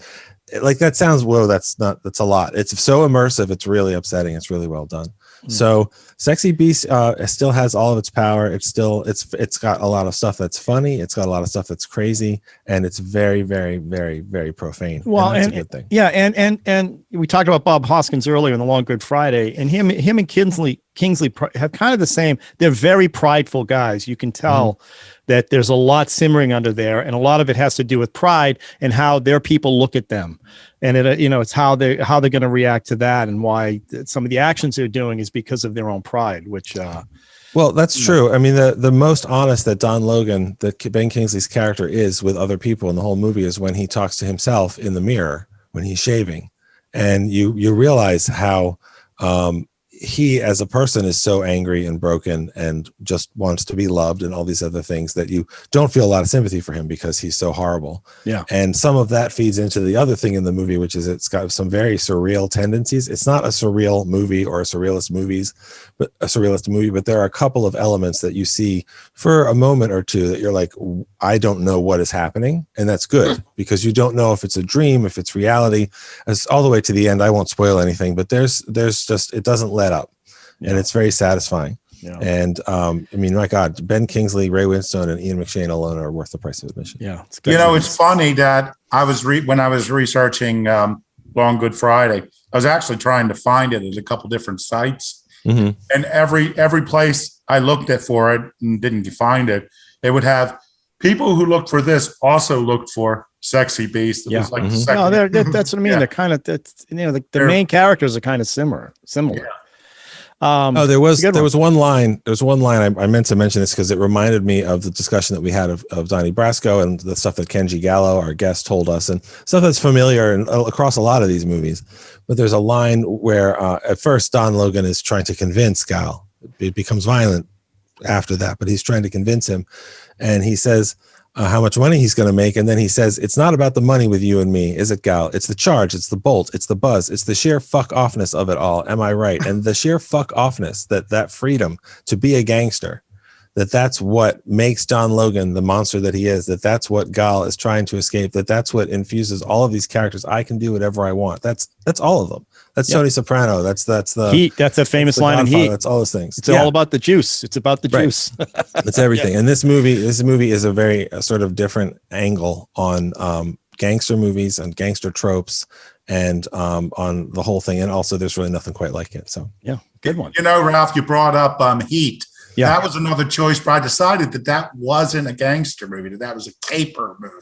like, that sounds, whoa, that's a lot. It's so immersive. It's really upsetting. It's really well done. So Sexy Beast still has all of its power. It's got a lot of stuff that's funny. It's got a lot of stuff that's crazy, and it's very, very, very, very profane. Well, and that's a good thing. Yeah, and we talked about Bob Hoskins earlier in the Long Good Friday, and him and Kingsley have kind of the same. They're very prideful guys. You can tell that there's a lot simmering under there, and a lot of it has to do with pride and how their people look at them, and it's how they're going to react to that, and why some of the actions they're doing is because of their own pride. Which, well, that's true. I mean, the most honest that Don Logan, that Ben Kingsley's character, is with other people in the whole movie is when he talks to himself in the mirror when he's shaving, and you realize how he as a person is so angry and broken and just wants to be loved and all these other things that you don't feel a lot of sympathy for him because he's so horrible. Yeah. And some of that feeds into the other thing in the movie, which is it's got some very surreal tendencies. It's not a surreal movie or a surrealist movie, but there are a couple of elements that you see for a moment or two that you're like, I don't know what is happening. And that's good because you don't know if it's a dream, if it's reality. As all the way to the end, I won't spoil anything, but there's just, it doesn't let up. And it's very satisfying. Yeah. And I mean, my God, Ben Kingsley, Ray Winstone, and Ian McShane alone are worth the price of admission. Yeah. It's funny that when I was researching Long Good Friday, I was actually trying to find it at a couple different sites. Mm-hmm. And every place I looked at for it and didn't find it, they would have people who looked for this also looked for Sexy Beast. It was like the second. No, that's what I mean. They're kind of the main characters are kind of similar. Yeah. There was one line I meant to mention this because it reminded me of the discussion that we had of Donnie Brasco and the stuff that Kenji Gallo, our guest, told us, and stuff that's familiar and across a lot of these movies. But there's a line where at first Don Logan is trying to convince Gal. It becomes violent after that, but he's trying to convince him, and he says how much money he's going to make, and then he says, it's not about the money with you and me, is it, Gal? It's the charge, it's the bolt, it's the buzz, it's the sheer fuck offness of it all. Am I right? And the sheer fuck offness, that freedom to be a gangster, that's what makes Don Logan the monster that he is, that's what Gal is trying to escape, that's what infuses all of these characters. I can do whatever I want. That's all of them. That's Tony Soprano. That's the Heat. That's a famous line in Heat. That's all those things. It's all about the juice. It's about the juice. It's everything. And this movie is a very sort of different angle on gangster movies and gangster tropes and on the whole thing. And also there's really nothing quite like it. So yeah, good one. Ralph, you brought up Heat. Yeah. That was another choice, but I decided that wasn't a gangster movie, that was a caper movie.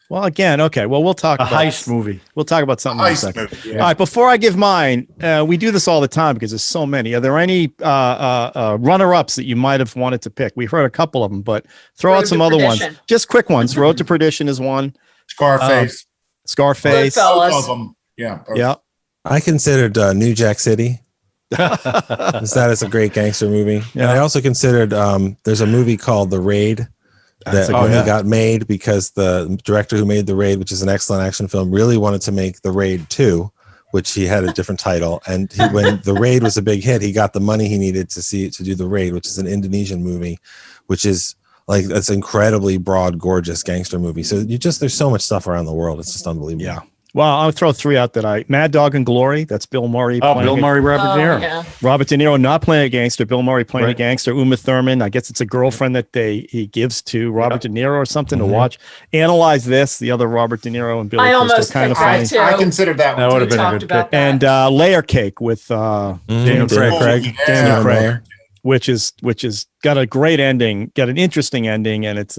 Well, again, okay. Well, we'll talk about heist movie. We'll talk about something in a second. Movie, yeah. All right. Before I give mine, we do this all the time because there's so many. Are there any runner-ups that you might have wanted to pick? We've heard a couple of them, but throw out some other ones. Just quick ones. Road to Perdition is one. Scarface. Scarface. Goodfellas. Both of them. Yeah. Yeah. I considered New Jack City. That is a great gangster movie. Yeah. And I also considered there's a movie called The Raid that only got made because the director who made The Raid, which is an excellent action film, really wanted to make The Raid 2, which he had a different title. And when The Raid was a big hit, he got the money he needed to do The Raid, which is an Indonesian movie, which is like that's incredibly broad, gorgeous gangster movie. So there's so much stuff around the world. It's just unbelievable. Yeah. Well, I'll throw three out that Mad Dog and Glory. That's Bill Murray. Robert De Niro. Yeah. Robert De Niro not playing a gangster. Bill Murray playing a gangster. Uma Thurman. I guess it's a girlfriend that he gives to Robert De Niro or something to watch. Analyze This. The other Robert De Niro and Billy I Crystal, almost kind of picked funny. that too. I considered that That one. would have We been a talked good about pick. that. And Layer Cake with Daniel Craig. Daniel Craig. Miller. which is got a great ending, got an interesting ending, and it's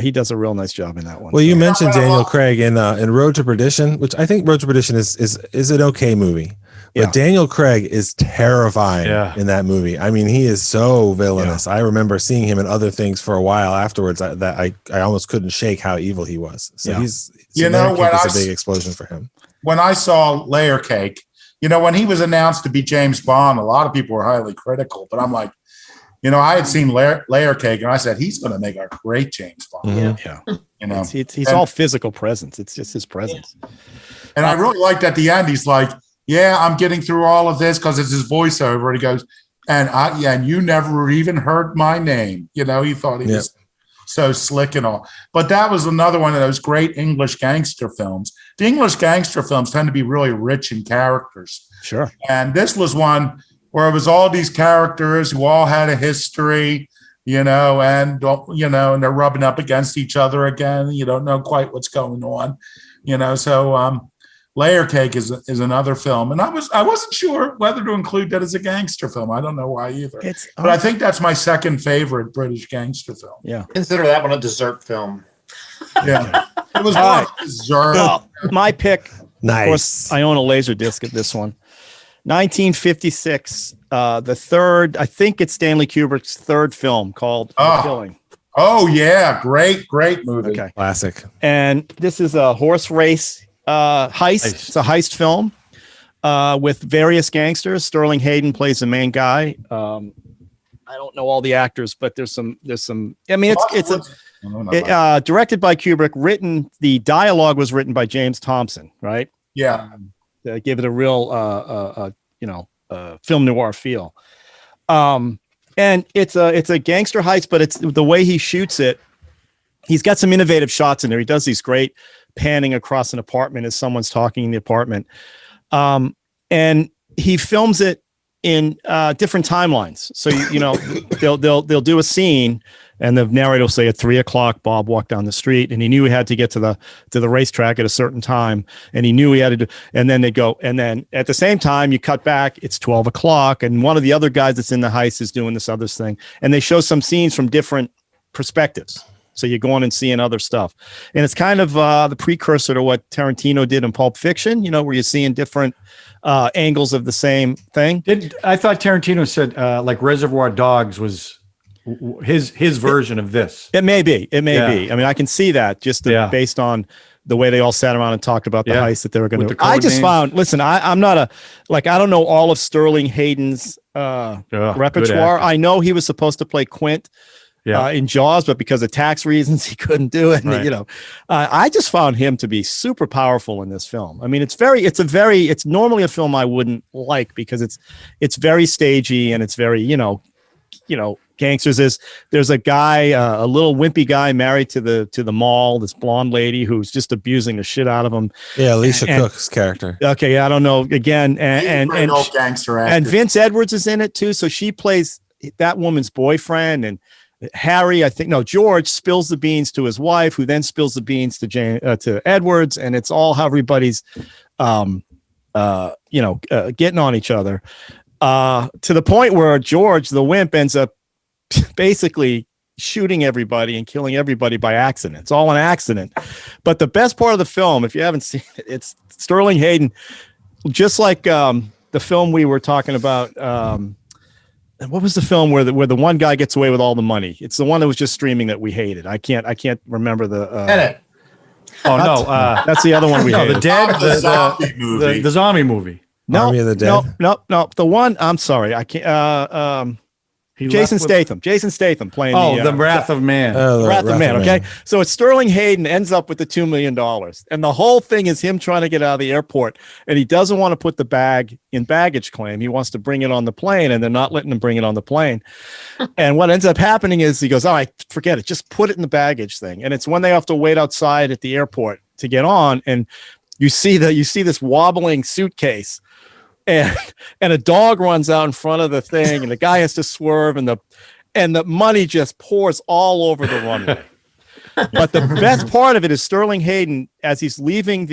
he does a real nice job in that one. Well, you mentioned Daniel Craig in Road to Perdition, which I think Road to Perdition is an okay movie. But Daniel Craig is terrifying in that movie. I mean, he is so villainous. I remember seeing him in other things for a while afterwards that I almost couldn't shake how evil he was. So he's when a big explosion for him. When I saw Layer Cake, when he was announced to be James Bond, a lot of people were highly critical, but I'm like, I had seen Layer Cake and I said, he's going to make a great James Bond. He's all physical presence. It's just his presence. And I really liked at the end, he's like, I'm getting through all of this because it's his voiceover. And he goes, and you never even heard my name. He thought he was so slick and all. But that was another one of those great English gangster films. The English gangster films tend to be really rich in characters. Sure. And this was one where it was all these characters who all had a history, and they're rubbing up against each other again. You don't know quite what's going on, So Layer Cake is another film, and I wasn't sure whether to include that as a gangster film. I don't know why either, but I think that's my second favorite British gangster film. Yeah, Consider that one a dessert film. Yeah, it was All more dessert. Well, my pick. Nice. Of course, I own a laser disc at this one. 1956, the third. I think it's Stanley Kubrick's third film called The Killing. Oh yeah, great movie. Okay, Classic. and this is a horse race heist. It's a heist film with various gangsters. Sterling Hayden plays the main guy. I don't know all the actors, but there's some. I mean, it's directed by Kubrick. The dialogue was written by James Thompson, right? Yeah. Gave it a real film noir feel. And it's a gangster heist, but it's the way he shoots it. He's got some innovative shots in there. He does these great panning across an apartment as someone's talking in the apartment. And he films it in different timelines. So they'll do a scene, and the narrator will say at 3:00, Bob walked down the street, and he knew he had to get to the racetrack at a certain time, and he knew he had to do. And then they go, and then at the same time, you cut back. It's 12:00, and one of the other guys that's in the heist is doing this other thing, and they show some scenes from different perspectives. So you're going and seeing other stuff, and it's kind of the precursor to what Tarantino did in Pulp Fiction. Where you're seeing different angles of the same thing. I thought Tarantino said like Reservoir Dogs was his version of this. It may be. I mean, I can see that just based on the way they all sat around and talked about the heist that they were going to do. I just found, listen, I'm not I don't know all of Sterling Hayden's repertoire. I know he was supposed to play Quint in Jaws, but because of tax reasons, he couldn't do it. And, I just found him to be super powerful in this film. I mean, it's normally a film I wouldn't like because it's very stagey and it's very, gangsters. There's a guy, a little wimpy guy married to the mall, this blonde lady who's just abusing the shit out of him. Yeah, Alicia Cook's character. Okay, I don't know. Again, and gangster actor. And Vince Edwards is in it too. So she plays that woman's boyfriend, and George spills the beans to his wife, who then spills the beans to Edwards, and it's all how everybody's getting on each other. To the point where George, the wimp, ends up basically shooting everybody and killing everybody by accident. It's all an accident. But the best part of the film, if you haven't seen it, it's Sterling Hayden, just like the film we were talking about. What was the film where the one guy gets away with all the money? It's the one that was just streaming that we hated. I can't remember the. Edit. Oh no, that's the other one we hated. The Dead, the zombie movie. The zombie movie. No, Army of the Dead. No. The one. I'm sorry. I can't. Jason Statham playing the Wrath of Man. Wrath of Man. Okay, so it's Sterling Hayden ends up with the $2 million, and the whole thing is him trying to get out of the airport, and he doesn't want to put the bag in baggage claim. He wants to bring it on the plane, and they're not letting him bring it on the plane. And what ends up happening is he goes, "All right, forget it. Just put it in the baggage thing." And it's when they have to wait outside at the airport to get on, and you see this wobbling suitcase. And a dog runs out in front of the thing, and the guy has to swerve, and the money just pours all over the runway. But the best part of it is Sterling Hayden, as he's leaving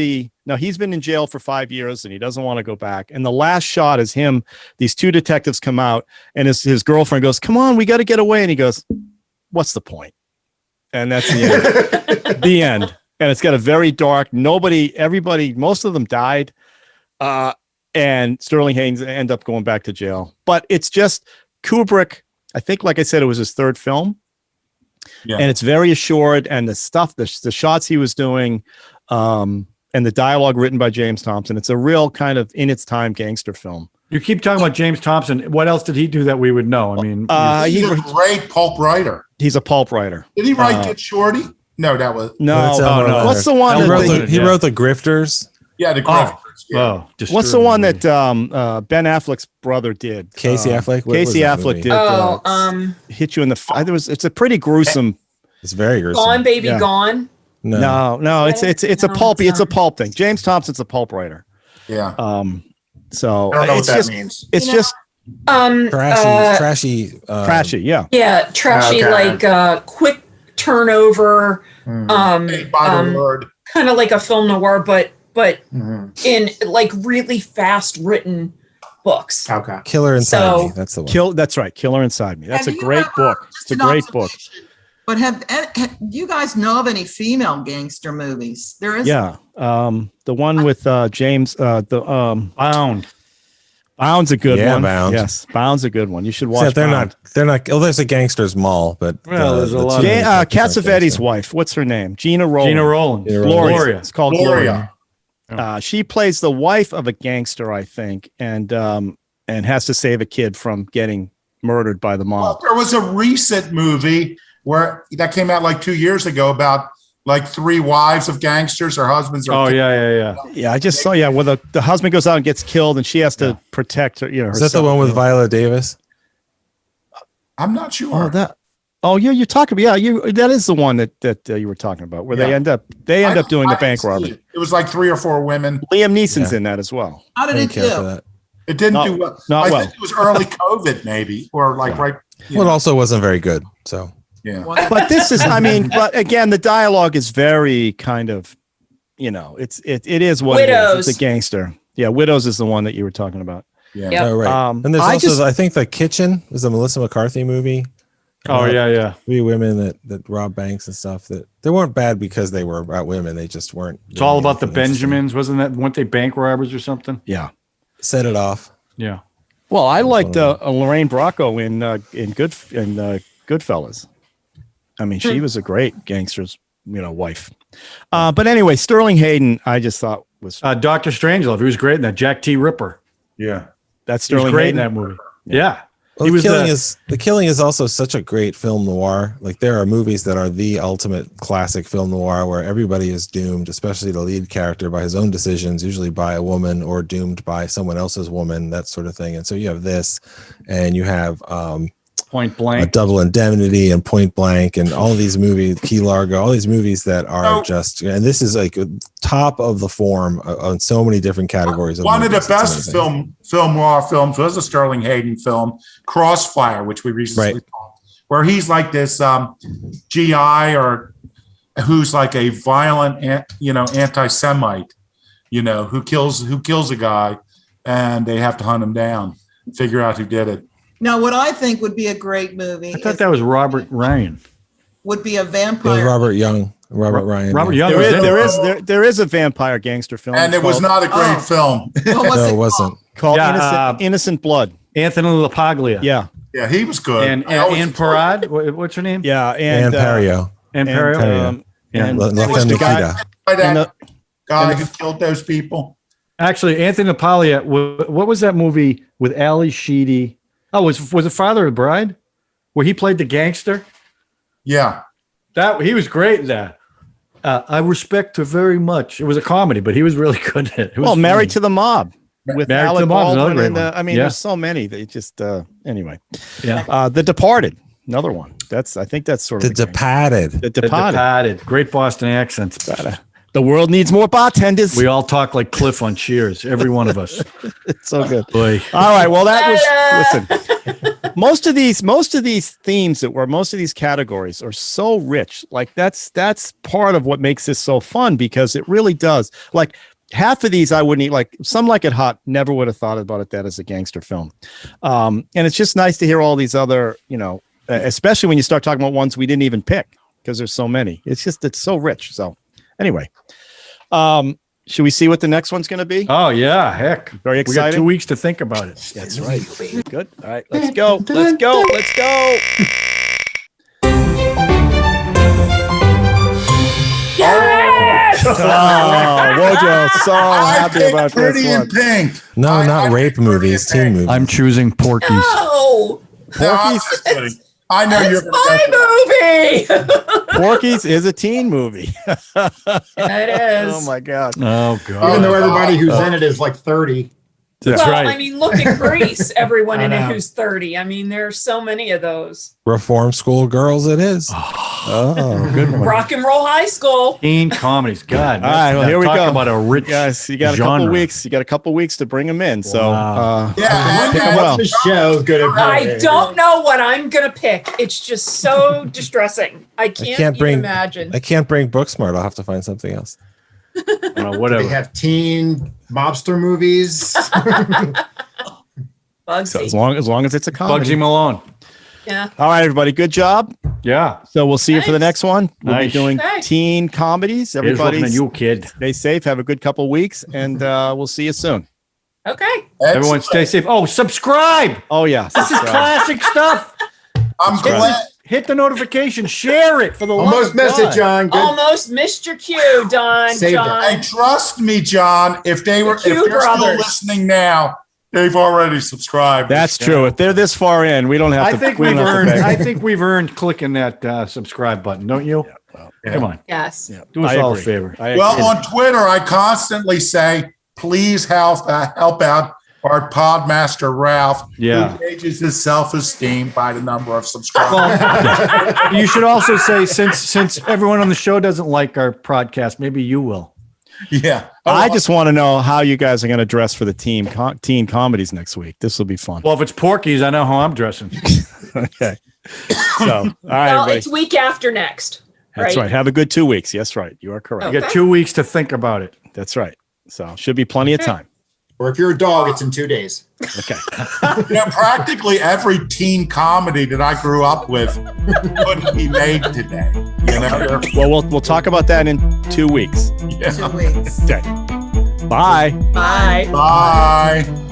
now he's been in jail for 5 years and he doesn't want to go back. And the last shot is him. These two detectives come out, and his girlfriend goes, "Come on, we got to get away." And he goes, "What's the point?" And that's the end. The end. And it's got a very dark. Most of them died. And Sterling Hayden end up going back to jail. But it's just Kubrick. I think, like I said, it was his third film. Yeah. And it's very assured. And the stuff, the shots he was doing, and the dialogue written by James Thompson. It's a real kind of in its time gangster film. You keep talking about James Thompson. What else did he do that we would know? I mean, he's a great pulp writer. He's a pulp writer. Did he write Get Shorty? No, that was no. What's the one? He wrote The Grifters. Yeah, The Grifters. What's the one that Ben Affleck's brother did? Casey Affleck. Casey Affleck did. Hit you in the. It's a pretty gruesome. It's very gruesome. Gone Baby Gone. No. It's a pulpy. It's a pulp thing. James Thompson's a pulp writer. Yeah. So I don't know what that means. It's just Trashy. Trashy, yeah. Yeah, trashy, Okay. like quick turnover, By the word. kind of like a film noir, but Mhm. in like really fast written books. Okay. Killer Inside So- Me. That's the one. That's right. Killer Inside Me. That's a And do you great ever- book. just It's a an great book. observation, But do you guys know of any female gangster movies? There is. Yeah. The one with James, Bound. Bound's a good Yeah, one. Bound. Yes, Bound's a good one. You should watch. Except Bound. they're not. Oh, there's a Gangster's Mall, but Well, there's a lot of- Cassavetes' wife. What's her name? Gina Rowland. Gina Rowland. Gina Gloria. Gloria. It's called Gloria. Gloria. She plays the wife of a gangster, I think, and has to save a kid from getting murdered by the Well, mob. there was a recent movie that came out like 2 years ago about like 3 wives of gangsters or husbands. Or Oh, yeah. Yeah, I just saw. Yeah, where the husband goes out and gets killed, and she has to protect her. You know, Is that the herself. one with Viola Davis? I'm not sure. Oh, that. Oh, you're talking about. Yeah, that is the one that you were talking about, where they Yeah. end up doing I the bank didn't see robbery. It was like 3 or 4 women. Liam Neeson's Yeah. in that as well. How did I it didn't care for do? that. It didn't Not- do well. not I well. think it was early COVID, maybe, or like right. Yeah. Well, it also wasn't very good. So Yeah. But this is, I mean, but again, the dialogue is very kind of, it is what it is. Widows. It's a gangster. Yeah, Widows is the one that you were talking about. Yeah. Yep. oh, right. And there's I also I think The Kitchen was a Melissa McCarthy movie. Oh, yeah. 3 women that robbed banks and stuff. That they weren't bad because they were about women. They just weren't. It's all about the anything interesting. Benjamins. Wasn't that, weren't they bank robbers or something? Yeah. Set it off. Yeah. Well, I liked Lorraine Bracco in Goodfellas. I mean, she was a great gangster's, wife. But anyway, Sterling Hayden, I just thought was Dr. Strangelove. He was great in that. Jack T. Ripper. Yeah. that's He was Sterling great Hayden. in that movie. Yeah. Well, He was the killing is also such a great film noir. Like there are movies that are the ultimate classic film noir where everybody is doomed, especially the lead character, by his own decisions, usually by a woman or doomed by someone else's woman, that sort of thing. And so you have this, and you have Point a Blank. Double Indemnity and Point Blank and all these movies, Key Largo, all these movies that are just, and this is like top of the form on so many different categories. One of the movies. It's best amazing. film noir films was a Sterling Hayden film, Crossfire, which we recently saw, where he's like this GI or who's like a violent, anti-Semite, who kills a guy, and they have to hunt him down, figure out who did it. Now, what I think would be a great movie I thought that was Robert Ryan. would be a It was vampire. Robert Ryan. Robert yeah. Young was in There is a vampire gangster film. And it was not a great film. What was No, it it wasn't. called Yeah, Innocent Blood. Anthony LaPaglia. Yeah. Yeah, he was good. And I always Anne enjoyed Parad. What's her name? Yeah. And Perio. Anne and, Perio. Yeah. And- La Femme the guy- Nikita. by that and the- guy and who killed those people. Actually, Anthony LaPaglia. What was that movie with Ali Sheedy? Oh, was it Father of the Bride, where he played the gangster? Yeah. He was great in that. I respect her very much. It was a comedy, but he was really good at it. Well, Married to the Mob with Married to Alec the Mob is another Baldwin. great And, one. I mean, Yeah. there's so many. They just anyway. Yeah. The Departed, another one. I think that's sort The of a gangster. Departed. The The Departed. Departed. Great Boston accents. The world needs more bartenders. We all talk like Cliff on Cheers. Every one of us. It's so good. Boy. All right. Well, that was listen. Most of these themes most of these categories are so rich. Like that's part of what makes this so fun, because it really does. Like half of these I wouldn't eat. Like Some Like It Hot, never would have thought about that as a gangster film. And it's just nice to hear all these other, especially when you start talking about ones we didn't even pick, because there's so many. It's so rich. So anyway, should we see what the next one's going to be? Oh, yeah. Heck. Very We got excited. 2 weeks to think about it. That's right. Good. All right, let's go. Let's go. Let's go. Oh, Wojo, so happy picked about Pretty this in one. Pink. No, I not picked rape Pretty movies, in teen Pink. movies. I'm choosing Porky's. No, No, I'm just kidding. I know you're going my to movie. Porky's is a teen movie. It is. Oh my god. Oh, Even God. though everybody who's in it is like 30. That's Well, right. I mean, look at Greece. Everyone I in it know. who's 30. I mean, there's so many of those. Reform school girls, it is. Oh, Oh, Good one. Rock and Roll High School. Teen comedies. God. All right, well, here we talk go. about a rich Guys, you got a genre. couple weeks. You got a couple weeks to bring them in. So, Wow. Yeah, pick 'em and- well. The show's gonna be. I don't know what I'm gonna pick. It's just so distressing. I can't, can't bring- even imagine. I can't bring Booksmart. I'll have to find something else. Whatever. They have teen mobster movies. Bugsy. so as long as it's a comedy. Bugsy Malone. Yeah. All right, everybody. Good job. Yeah. So we'll see you for the Thanks. next one. We'll be Nice. doing Okay. teen comedies. Here's looking Everybody at you, kid. stay safe. Have a good couple weeks, and we'll see you soon. Okay. Everyone stay safe. Oh, subscribe. Oh yeah. This is classic stuff. I'm glad. Hit the notification. Share it for the love Almost of missed God. it, John. Good. Almost missed your cue, Don. Saved it. John. And trust me, John, if they're Q still brothers. listening now, they've already subscribed. That's true. If they're this far in, we don't have I to. think we we've don't have to earned. beg. I think we've earned clicking that subscribe button, don't you? Come on, Yes. do us I all a agree. favor. I Well, agree. on Twitter, I constantly say, please help out our podmaster Ralph, Yeah. who gauges his self-esteem by the number of subscribers. You should also say, since everyone on the show doesn't like our podcast, maybe you will. Yeah. I just want to know how you guys are going to dress for the teen comedies next week. This will be fun. Well, if it's Porky's, I know how I'm dressing. Okay. So, all right, Well, everybody. it's week after next. That's right. Have a good 2 weeks. Yes, right. You are correct. You got 2 weeks to think about it. That's right. So should be plenty of time. Or if you're a dog, it's in 2 days. Okay. Practically every teen comedy that I grew up with couldn't be made today. You know? Well, we'll talk about that in 2 weeks. 2 weeks. Okay. Bye. Bye. Bye.